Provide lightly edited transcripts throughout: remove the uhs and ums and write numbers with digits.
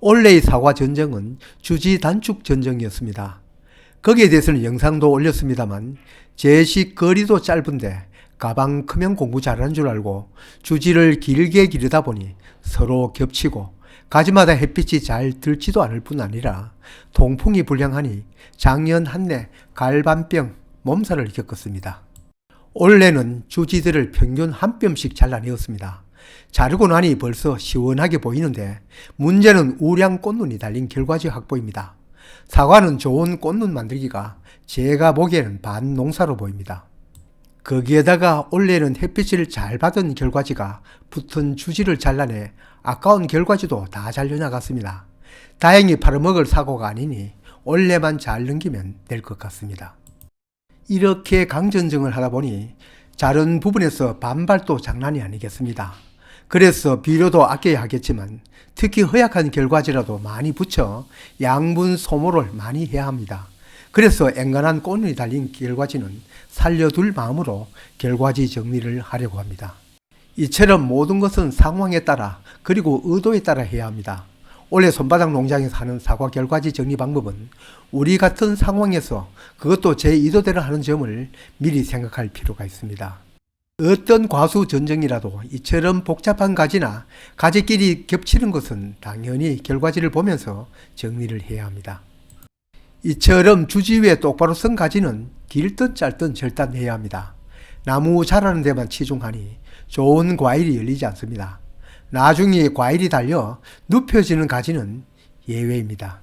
올해의 사과 전쟁은 주지 단축 전쟁이었습니다. 거기에 대해서는 영상도 올렸습니다만 제식 거리도 짧은데 가방 크면 공부 잘하는 줄 알고 주지를 길게 기르다 보니 서로 겹치고 가지마다 햇빛이 잘 들지도 않을 뿐 아니라 통풍이 불량하니 작년 한 해 갈반병 몸살을 겪었습니다. 올해는 주지들을 평균 한 뼘씩 잘라내었습니다. 자르고 나니 벌써 시원하게 보이는데 문제는 우량 꽃눈이 달린 결과지 확보입니다. 사과는 좋은 꽃눈 만들기가 제가 보기에는 반농사로 보입니다. 거기에다가 올해는 햇빛을 잘 받은 결과지가 붙은 주지를 잘라내 아까운 결과지도 다 잘려나갔습니다. 다행히 팔아먹을 사고가 아니니 올해만 잘 넘기면 될 것 같습니다. 이렇게 강전쟁을 하다 보니 자른 부분에서 반발도 장난이 아니겠습니다. 그래서 비료도 아껴야 하겠지만 특히 허약한 결과지라도 많이 붙여 양분 소모를 많이 해야 합니다. 그래서 앵간한 꽃눈이 달린 결과지는 살려둘 마음으로 결과지 정리를 하려고 합니다. 이처럼 모든 것은 상황에 따라 그리고 의도에 따라 해야 합니다. 올해 손바닥 농장에서 하는 사과 결과지 정리 방법은 우리 같은 상황에서 그것도 제 의도대로 하는 점을 미리 생각할 필요가 있습니다. 어떤 과수 전쟁이라도 이처럼 복잡한 가지나 가지끼리 겹치는 것은 당연히 결과지를 보면서 정리를 해야 합니다. 이처럼 주지 위에 똑바로 선 가지는 길든 짧든 절단해야 합니다. 나무 자라는 데만 치중하니 좋은 과일이 열리지 않습니다. 나중에 과일이 달려 눕혀지는 가지는 예외입니다.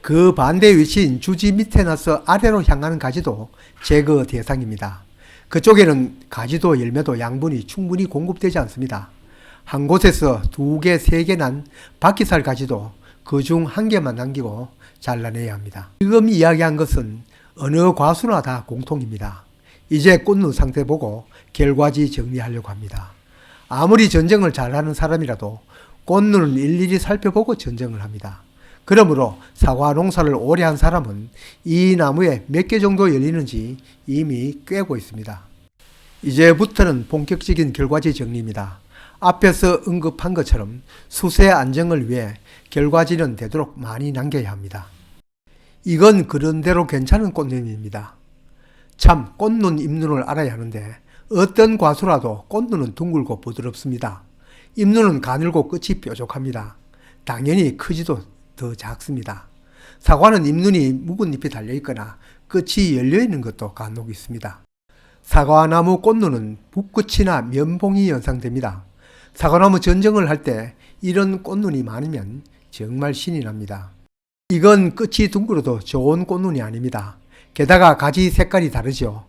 그 반대 위치인 주지 밑에 나서 아래로 향하는 가지도 제거 대상입니다. 그쪽에는 가지도 열매도 양분이 충분히 공급되지 않습니다. 한 곳에서 2개, 3개 난 바퀴살 가지도 그중 1개만 남기고 잘라내야 합니다. 지금 이야기한 것은 어느 과수나 다 공통입니다. 이제 꽃눈 상태 보고 결과지 정리하려고 합니다. 아무리 전쟁을 잘하는 사람이라도 꽃눈을 일일이 살펴보고 전쟁을 합니다. 그러므로 사과 농사를 오래 한 사람은 이 나무에 몇 개 정도 열리는지 이미 꿰고 있습니다. 이제부터는 본격적인 결과지 정리입니다. 앞에서 언급한 것처럼 수세 안정을 위해 결과지는 되도록 많이 남겨야 합니다. 이건 그런대로 괜찮은 꽃눈입니다. 참 꽃눈 잎눈을 알아야 하는데 어떤 과수라도 꽃눈은 둥글고 부드럽습니다. 잎눈은 가늘고 끝이 뾰족합니다. 당연히 크지도 더 작습니다. 사과는 잎눈이 묵은 잎이 달려있거나 끝이 열려있는 것도 간혹 있습니다. 사과나무 꽃눈은 붓끝이나 면봉이 연상됩니다. 사과나무 전쟁을 할 때 이런 꽃눈이 많으면 정말 신이 납니다. 이건 끝이 둥글어도 좋은 꽃눈이 아닙니다. 게다가 가지 색깔이 다르죠.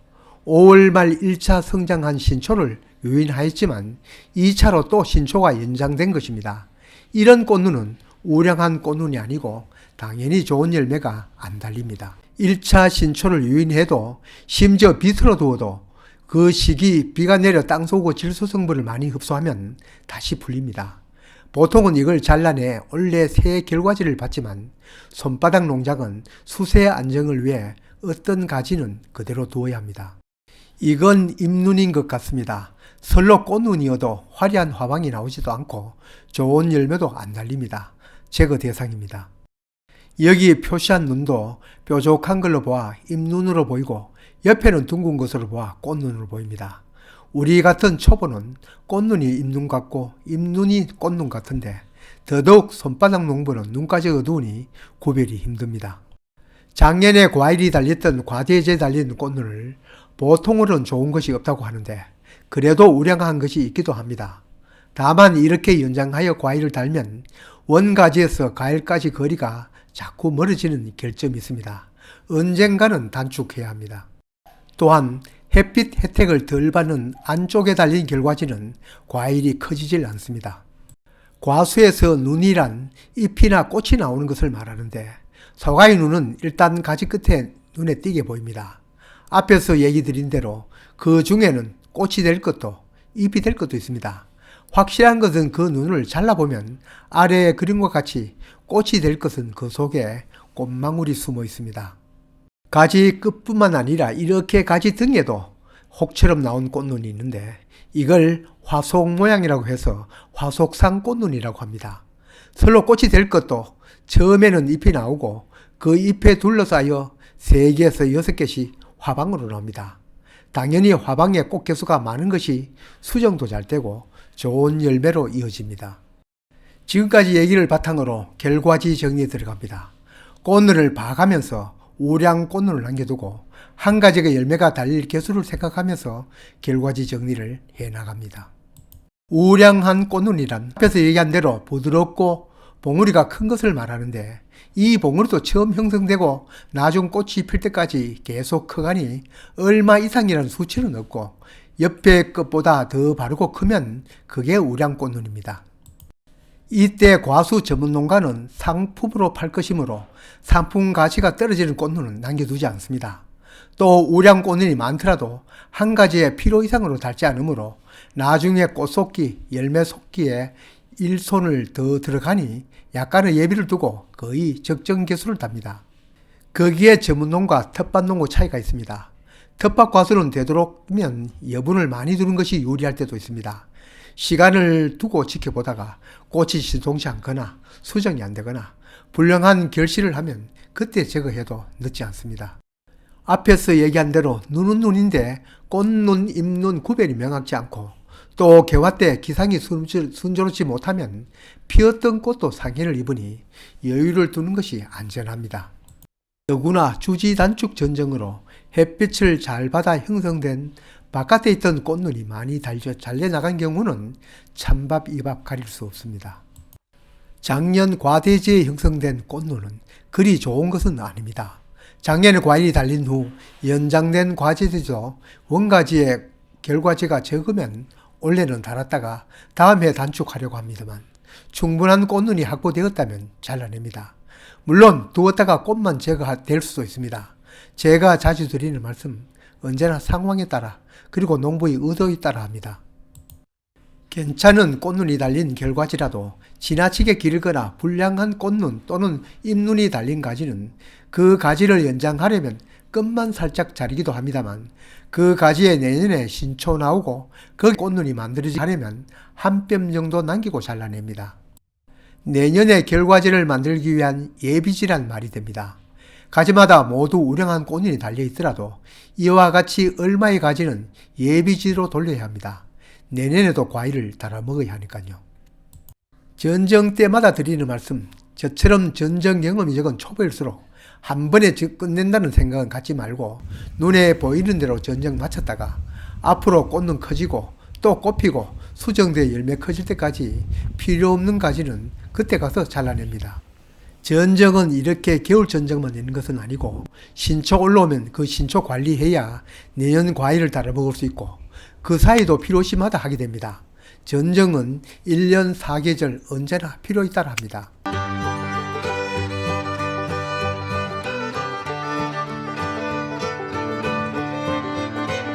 5월 말 1차 성장한 신초를 유인하였지만 2차로 또 신초가 연장된 것입니다. 이런 꽃눈은 우량한 꽃눈이 아니고 당연히 좋은 열매가 안 달립니다. 1차 신초를 유인해도 심지어 비틀어 두어도 그 시기 비가 내려 땅속의 질소 성분을 많이 흡수하면 다시 풀립니다. 보통은 이걸 잘라내 원래 새 결과지를 받지만 손바닥 농장은 수세 안정을 위해 어떤 가지는 그대로 두어야 합니다. 이건 잎눈인 것 같습니다. 설로 꽃눈이어도 화려한 화방이 나오지도 않고 좋은 열매도 안 달립니다. 제거 대상입니다. 여기 표시한 눈도 뾰족한 걸로 보아 잎눈으로 보이고 옆에는 둥근 것으로 보아 꽃눈으로 보입니다. 우리 같은 초보는 꽃눈이 잎눈 같고 잎눈이 꽃눈 같은데 더더욱 손바닥 농부는 눈까지 어두우니 구별이 힘듭니다. 작년에 과일이 달렸던 과대제 달린 꽃눈을 보통으로는 좋은 것이 없다고 하는데 그래도 우량한 것이 있기도 합니다. 다만 이렇게 연장하여 과일을 달면 원가지에서 과일까지 거리가 자꾸 멀어지는 결점이 있습니다. 언젠가는 단축해야 합니다. 또한 햇빛 혜택을 덜 받는 안쪽에 달린 결과지는 과일이 커지질 않습니다. 과수에서 눈이란 잎이나 꽃이 나오는 것을 말하는데 사과의 눈은 일단 가지 끝에 눈에 띄게 보입니다. 앞에서 얘기 드린 대로 그 중에는 꽃이 될 것도 잎이 될 것도 있습니다. 확실한 것은 그 눈을 잘라보면 아래에 그린 것 같이 꽃이 될 것은 그 속에 꽃망울이 숨어 있습니다. 가지 끝뿐만 아니라 이렇게 가지 등에도 혹처럼 나온 꽃눈이 있는데 이걸 화속 모양이라고 해서 화속상 꽃눈이라고 합니다. 설로 꽃이 될 것도 처음에는 잎이 나오고 그 잎에 둘러싸여 3개에서 6개씩 화방으로 나옵니다. 당연히 화방의 꽃 개수가 많은 것이 수정도 잘 되고 좋은 열매로 이어집니다. 지금까지 얘기를 바탕으로 결과지 정리에 들어갑니다. 꽃눈을 봐가면서 우량 꽃눈을 남겨두고 한 가지의 열매가 달릴 개수를 생각하면서 결과지 정리를 해나갑니다. 우량한 꽃눈이란 앞에서 얘기한 대로 부드럽고 봉우리가 큰 것을 말하는데, 이 봉우리도 처음 형성되고 나중 꽃이 필 때까지 계속 커가니 얼마 이상이라는 수치는 없고 옆에 끝보다 더 바르고 크면 그게 우량꽃눈입니다. 이때 과수 전문농가는 상품으로 팔 것이므로 상품 가치가 떨어지는 꽃눈은 남겨두지 않습니다. 또 우량꽃눈이 많더라도 한 가지의 필요 이상으로 닳지 않으므로 나중에 꽃속기, 열매 속기에 1손을 더 들어가니 약간의 예비를 두고 거의 적정 개수를 답니다. 거기에 전문농과 텃밭농구 차이가 있습니다. 텃밭 과수는 되도록이면 여분을 많이 두는 것이 유리할 때도 있습니다. 시간을 두고 지켜보다가 꽃이 신통치 않거나 수정이 안 되거나 불량한 결실을 하면 그때 제거해도 늦지 않습니다. 앞에서 얘기한 대로 눈은 눈인데 꽃눈, 잎눈 구별이 명확지 않고 또 개화 때 기상이 순조롭지 못하면 피었던 꽃도 상해를 입으니 여유를 두는 것이 안전합니다. 더구나 주지 단축 전정으로 햇빛을 잘 받아 형성된 바깥에 있던 꽃눈이 많이 잘려 나간 경우는 찬밥, 이밥 가릴 수 없습니다. 작년 과대지에 형성된 꽃눈은 그리 좋은 것은 아닙니다. 작년에 과일이 달린 후 연장된 과제들도 원가지에 결과지가 적으면 올해는 달았다가 다음 해 단축하려고 합니다만 충분한 꽃눈이 확보되었다면 잘라냅니다. 물론 두었다가 꽃만 제거될 수도 있습니다. 제가 자주 드리는 말씀, 언제나 상황에 따라 그리고 농부의 의도에 따라 합니다. 괜찮은 꽃눈이 달린 결과지라도 지나치게 길거나 불량한 꽃눈 또는 잎눈이 달린 가지는 그 가지를 연장하려면 끝만 살짝 자르기도 합니다만 그 가지에 내년에 신초 나오고 그 꽃눈이 만들어지려면 한 뼘 정도 남기고 잘라냅니다. 내년에 결과지를 만들기 위한 예비지란 말이 됩니다. 가지마다 모두 우량한 꽃눈이 달려 있더라도 이와 같이 얼마의 가지는 예비지로 돌려야 합니다. 내년에도 과일을 달아 먹어야 하니까요. 전정 때마다 드리는 말씀, 저처럼 전정 경험이 적은 초보일수록 한 번에 끝낸다는 생각은 갖지 말고 눈에 보이는 대로 전정 마쳤다가 앞으로 꽃눈 커지고 또 꽃 피고 수정돼 열매 커질 때까지 필요 없는 가지는 그때 가서 잘라냅니다. 전정은 이렇게 겨울 전정만 있는 것은 아니고 신초 올라오면 그 신초 관리해야 내년 과일을 달아 먹을 수 있고 그 사이도 필요시마다 하게 됩니다. 전정은 1년 4계절 언제나 필요에 따라 합니다.